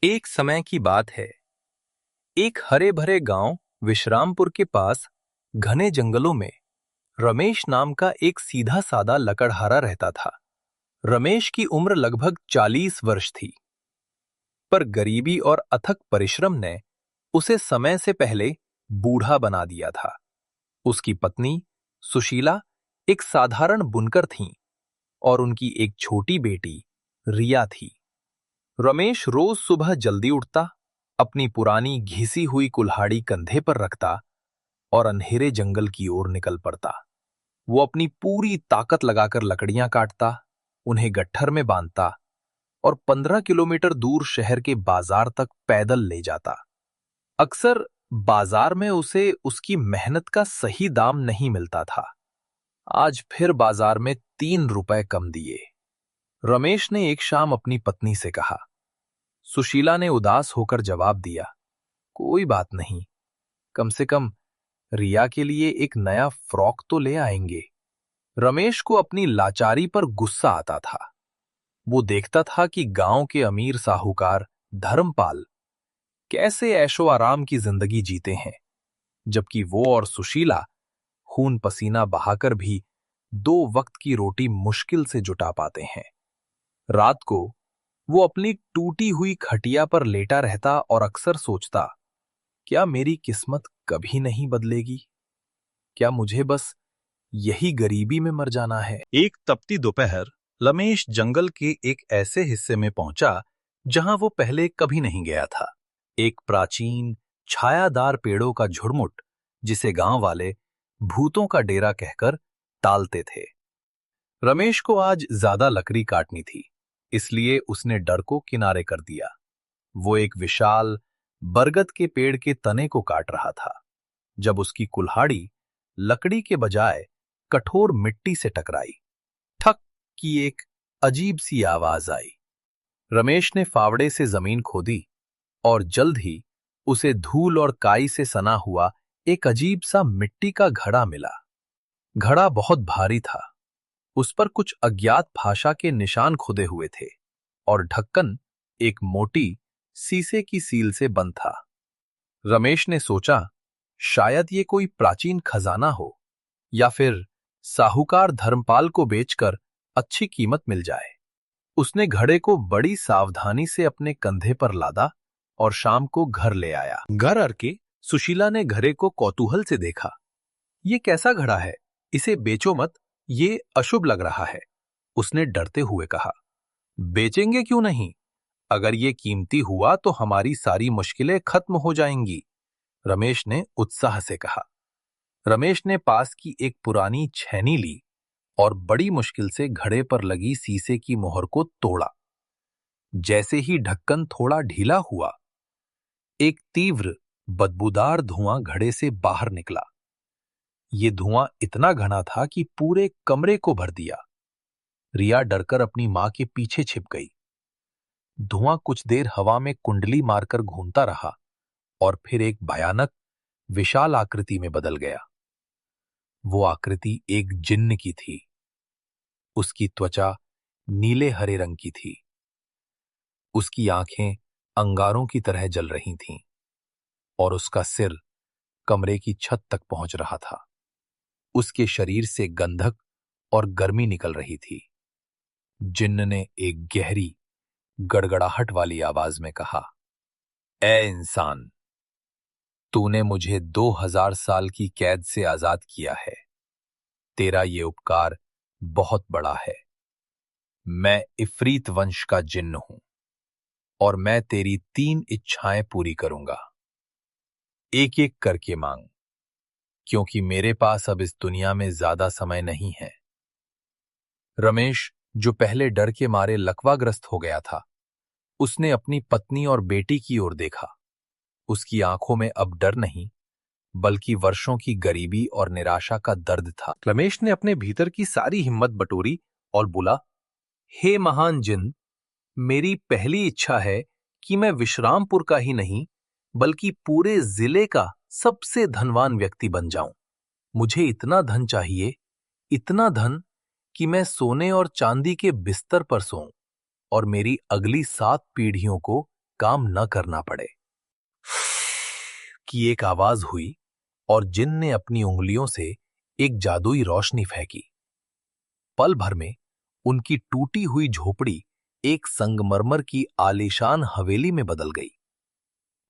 एक समय की बात है। एक हरे भरे गांव विश्रामपुर के पास घने जंगलों में रमेश नाम का एक सीधा सादा लकड़हारा रहता था। रमेश की उम्र लगभग 40 वर्ष थी, पर गरीबी और अथक परिश्रम ने उसे समय से पहले बूढ़ा बना दिया था। उसकी पत्नी सुशीला एक साधारण बुनकर थीं और उनकी एक छोटी बेटी रिया थी। रमेश रोज सुबह जल्दी उठता, अपनी पुरानी घिसी हुई कुल्हाड़ी कंधे पर रखता और अंधेरे जंगल की ओर निकल पड़ता। वो अपनी पूरी ताकत लगाकर लकड़ियां काटता, उन्हें गट्ठर में बांधता और 15 किलोमीटर दूर शहर के बाजार तक पैदल ले जाता। अक्सर बाजार में उसे उसकी मेहनत का सही दाम नहीं मिलता था। आज फिर बाजार में 3 रुपए कम दिए। रमेश ने एक शाम अपनी पत्नी से कहा। सुशीला ने उदास होकर जवाब दिया, कोई बात नहीं, कम से कम रिया के लिए एक नया फ्रॉक तो ले आएंगे। रमेश को अपनी लाचारी पर गुस्सा आता था। वो देखता था कि गांव के अमीर साहूकार धर्मपाल कैसे ऐशो आराम की जिंदगी जीते हैं, जबकि वो और सुशीला खून पसीना बहाकर भी 2 वक्त की रोटी मुश्किल से जुटा पाते हैं। रात को वो अपनी टूटी हुई खटिया पर लेटा रहता और अक्सर सोचता, क्या मेरी किस्मत कभी नहीं बदलेगी? क्या मुझे बस यही गरीबी में मर जाना है? एक तपती दोपहर रमेश जंगल के एक ऐसे हिस्से में पहुंचा जहां वो पहले कभी नहीं गया था। एक प्राचीन छायादार पेड़ों का झुरमुट जिसे गांव वाले भूतों का डेरा कहकर टालते थे। रमेश को आज ज्यादा लकड़ी काटनी थी, इसलिए उसने डर को किनारे कर दिया। वो एक विशाल बरगद के पेड़ के तने को काट रहा था जब उसकी कुल्हाड़ी लकड़ी के बजाय कठोर मिट्टी से टकराई। ठक की एक अजीब सी आवाज आई। रमेश ने फावड़े से जमीन खोदी और जल्द ही उसे धूल और काई से सना हुआ एक अजीब सा मिट्टी का घड़ा मिला। घड़ा बहुत भारी था, उस पर कुछ अज्ञात भाषा के निशान खुदे हुए थे और ढक्कन एक मोटी शीशे की सील से बंद था। रमेश ने सोचा, शायद ये कोई प्राचीन खजाना हो या फिर साहूकार धर्मपाल को बेचकर अच्छी कीमत मिल जाए। उसने घड़े को बड़ी सावधानी से अपने कंधे पर लादा और शाम को घर ले आया। घर आके सुशीला ने घड़े को कौतूहल से देखा। ये कैसा घड़ा है? इसे बेचो मत, ये अशुभ लग रहा है, उसने डरते हुए कहा। बेचेंगे क्यों नहीं? अगर ये कीमती हुआ तो हमारी सारी मुश्किलें खत्म हो जाएंगी, रमेश ने उत्साह से कहा। रमेश ने पास की एक पुरानी छैनी ली और बड़ी मुश्किल से घड़े पर लगी शीशे की मोहर को तोड़ा। जैसे ही ढक्कन थोड़ा ढीला हुआ, एक तीव्र बदबूदार धुआं घड़े से बाहर निकला। ये धुआं इतना घना था कि पूरे कमरे को भर दिया। रिया डरकर अपनी मां के पीछे छिप गई। धुआं कुछ देर हवा में कुंडली मारकर घूमता रहा और फिर एक भयानक विशाल आकृति में बदल गया। वो आकृति एक जिन्न की थी। उसकी त्वचा नीले हरे रंग की थी। उसकी आंखें अंगारों की तरह जल रही थीं और उसका सिर कमरे की छत तक पहुंच रहा था। उसके शरीर से गंधक और गर्मी निकल रही थी। जिन्न ने एक गहरी गड़गड़ाहट वाली आवाज में कहा, ए इंसान, तूने मुझे 2000 साल की कैद से आजाद किया है। तेरा ये उपकार बहुत बड़ा है। मैं इफरीत वंश का जिन्न हूं और मैं तेरी 3 इच्छाएं पूरी करूंगा। एक एक करके मांग, क्योंकि मेरे पास अब इस दुनिया में ज्यादा समय नहीं है। रमेश, जो पहले डर के मारे लकवाग्रस्त हो गया था, उसने अपनी पत्नी और बेटी की ओर देखा। उसकी आंखों में अब डर नहीं, बल्कि वर्षों की गरीबी और निराशा का दर्द था। रमेश ने अपने भीतर की सारी हिम्मत बटोरी और बोला, हे महान जिन, मेरी पहली इच्छा है कि मैं विश्रामपुर का ही नहीं, बल्कि पूरे जिले का सबसे धनवान व्यक्ति बन जाऊं। मुझे इतना धन चाहिए, इतना धन कि मैं सोने और चांदी के बिस्तर पर सोऊं और मेरी अगली 7 पीढ़ियों को काम न करना पड़े। की एक आवाज हुई और जिन ने अपनी उंगलियों से एक जादुई रोशनी फेंकी। पल भर में उनकी टूटी हुई झोपड़ी एक संगमरमर की आलीशान हवेली में बदल गई।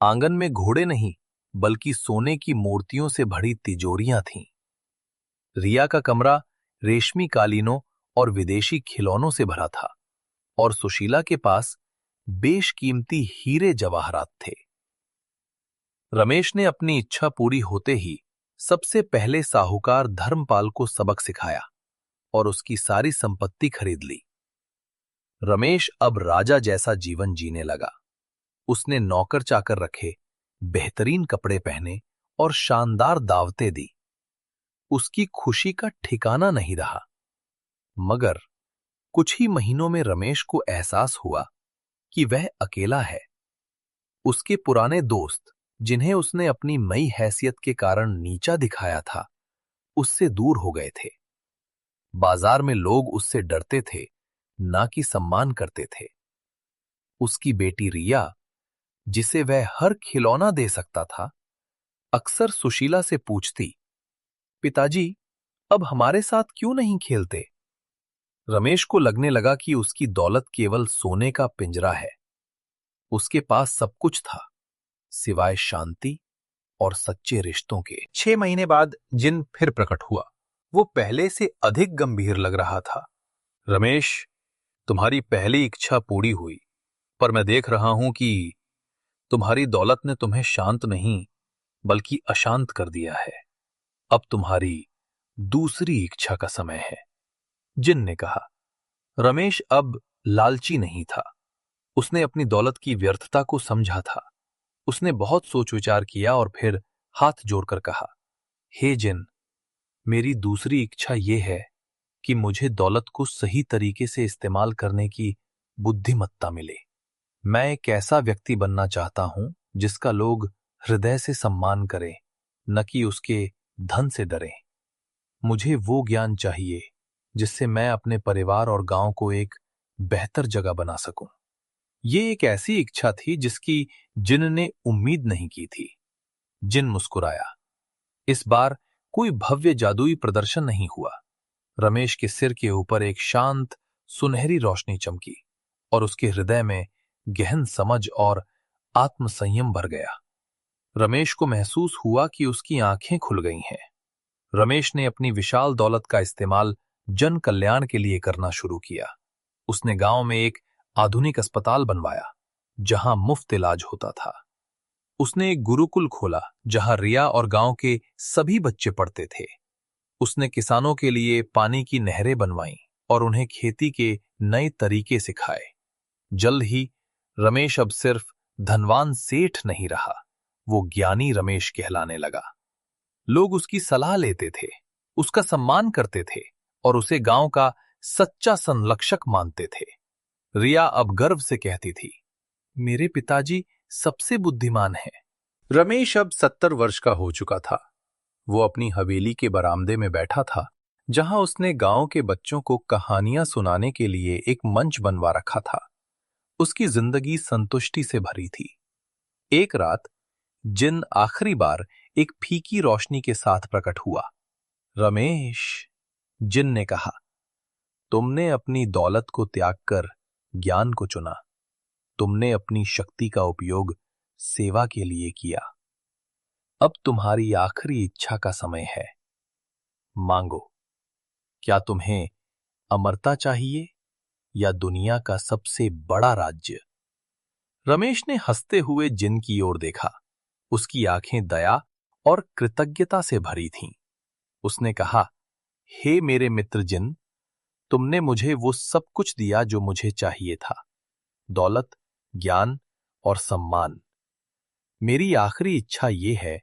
आंगन में घोड़े नहीं बल्कि सोने की मूर्तियों से भरी तिजोरियां थीं। रिया का कमरा रेशमी कालीनों और विदेशी खिलौनों से भरा था और सुशीला के पास बेशकीमती हीरे जवाहरात थे। रमेश ने अपनी इच्छा पूरी होते ही सबसे पहले साहूकार धर्मपाल को सबक सिखाया और उसकी सारी संपत्ति खरीद ली। रमेश अब राजा जैसा जीवन जीने लगा। उसने नौकर चाकर रखे, बेहतरीन कपड़े पहने और शानदार दावतें दी। उसकी खुशी का ठिकाना नहीं रहा। मगर कुछ ही महीनों में रमेश को एहसास हुआ कि वह अकेला है। उसके पुराने दोस्त, जिन्हें उसने अपनी मई हैसियत के कारण नीचा दिखाया था, उससे दूर हो गए थे। बाजार में लोग उससे डरते थे, ना कि सम्मान करते थे। उसकी बेटी रिया, जिसे वह हर खिलौना दे सकता था, अक्सर सुशीला से पूछती, पिताजी, अब हमारे साथ क्यों नहीं खेलते? रमेश को लगने लगा कि उसकी दौलत केवल सोने का पिंजरा है। उसके पास सब कुछ था, सिवाय शांति और सच्चे रिश्तों के। 6 महीने बाद जिन फिर प्रकट हुआ। वो पहले से अधिक गंभीर लग रहा था। रमेश, तुम्हारी पहली इच्छा पूरी हुई, पर मैं देख रहा हूं कि तुम्हारी दौलत ने तुम्हें शांत नहीं बल्कि अशांत कर दिया है। अब तुम्हारी दूसरी इच्छा का समय है, जिन ने कहा। रमेश अब लालची नहीं था। उसने अपनी दौलत की व्यर्थता को समझा था। उसने बहुत सोच विचार किया और फिर हाथ जोड़कर कहा, हे जिन, मेरी दूसरी इच्छा यह है कि मुझे दौलत को सही तरीके से इस्तेमाल करने की बुद्धिमत्ता मिले। मैं एक ऐसा व्यक्ति बनना चाहता हूं जिसका लोग हृदय से सम्मान करें, न कि उसके धन से डरें। मुझे वो ज्ञान चाहिए जिससे मैं अपने परिवार और गांव को एक बेहतर जगह बना सकूं। ये एक ऐसी इच्छा थी जिसकी जिन ने उम्मीद नहीं की थी। जिन मुस्कुराया। इस बार कोई भव्य जादुई प्रदर्शन नहीं हुआ। रमेश के सिर के ऊपर एक शांत सुनहरी रोशनी चमकी और उसके हृदय में गहन समझ और आत्मसंयम भर गया। रमेश को महसूस हुआ कि उसकी आंखें खुल गई हैं। रमेश ने अपनी विशाल दौलत का इस्तेमाल जन कल्याण के लिए करना शुरू किया। उसने गांव में एक आधुनिक अस्पताल बनवाया, जहां मुफ्त इलाज होता था। उसने एक गुरुकुल खोला, जहां रिया और गांव के सभी बच्चे पढ़ते थे। उसने किसानों के लिए पानी की नहरें बनवाईं और उन्हें खेती के नए तरीके सिखाए। जल्द ही रमेश अब सिर्फ धनवान सेठ नहीं रहा, वो ज्ञानी रमेश कहलाने लगा। लोग उसकी सलाह लेते थे, उसका सम्मान करते थे और उसे गांव का सच्चा संरक्षक मानते थे। रिया अब गर्व से कहती थी, मेरे पिताजी सबसे बुद्धिमान हैं। रमेश अब 70 वर्ष का हो चुका था। वो अपनी हवेली के बरामदे में बैठा था, जहां उसने गांव के बच्चों को कहानियां सुनाने के लिए एक मंच बनवा रखा था। उसकी जिंदगी संतुष्टि से भरी थी। एक रात जिन आखिरी बार एक फीकी रोशनी के साथ प्रकट हुआ। रमेश, जिन ने कहा, तुमने अपनी दौलत को त्याग कर ज्ञान को चुना। तुमने अपनी शक्ति का उपयोग सेवा के लिए किया। अब तुम्हारी आखिरी इच्छा का समय है। मांगो। क्या तुम्हें अमरता चाहिए या दुनिया का सबसे बड़ा राज्य? रमेश ने हंसते हुए जिन की ओर देखा। उसकी आंखें दया और कृतज्ञता से भरी थीं। उसने कहा, हे मेरे मित्र जिन, तुमने मुझे वो सब कुछ दिया जो मुझे चाहिए था, दौलत, ज्ञान और सम्मान। मेरी आखिरी इच्छा ये है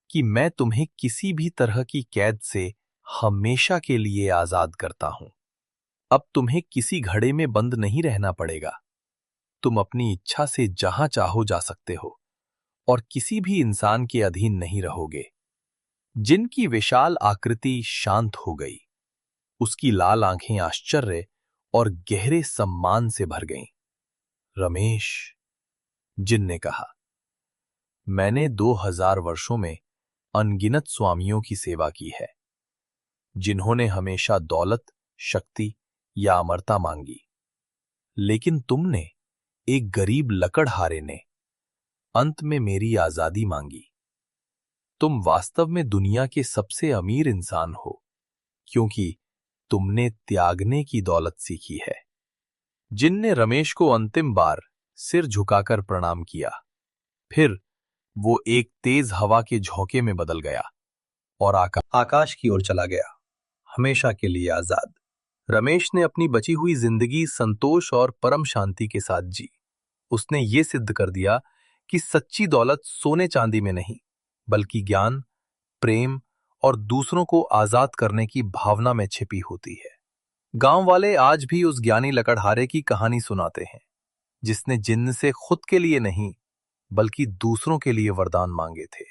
कि मैं तुम्हें किसी भी तरह की कैद से हमेशा के लिए आजाद करता हूं। अब तुम्हें किसी घड़े में बंद नहीं रहना पड़ेगा। तुम अपनी इच्छा से जहां चाहो जा सकते हो और किसी भी इंसान के अधीन नहीं रहोगे। जिनकी विशाल आकृति शांत हो गई। उसकी लाल आंखें आश्चर्य और गहरे सम्मान से भर गईं। रमेश, जिन ने कहा, मैंने 2000 वर्षों में अनगिनत स्वामियों की सेवा की है, जिन्होंने हमेशा दौलत, शक्ति या अमरता मांगी, लेकिन तुमने, एक गरीब लकड़हारे ने, अंत में मेरी आजादी मांगी। तुम वास्तव में दुनिया के सबसे अमीर इंसान हो, क्योंकि तुमने त्यागने की दौलत सीखी है। जिन ने रमेश को अंतिम बार सिर झुकाकर प्रणाम किया। फिर वो एक तेज हवा के झोंके में बदल गया और आकाश की ओर चला गया, हमेशा के लिए आजाद। रमेश ने अपनी बची हुई जिंदगी संतोष और परम शांति के साथ जी। उसने ये सिद्ध कर दिया कि सच्ची दौलत सोने चांदी में नहीं, बल्कि ज्ञान, प्रेम और दूसरों को आजाद करने की भावना में छिपी होती है। गांव वाले आज भी उस ज्ञानी लकड़हारे की कहानी सुनाते हैं, जिसने जिन्न से खुद के लिए नहीं, बल्कि दूसरों के लिए वरदान मांगे थे।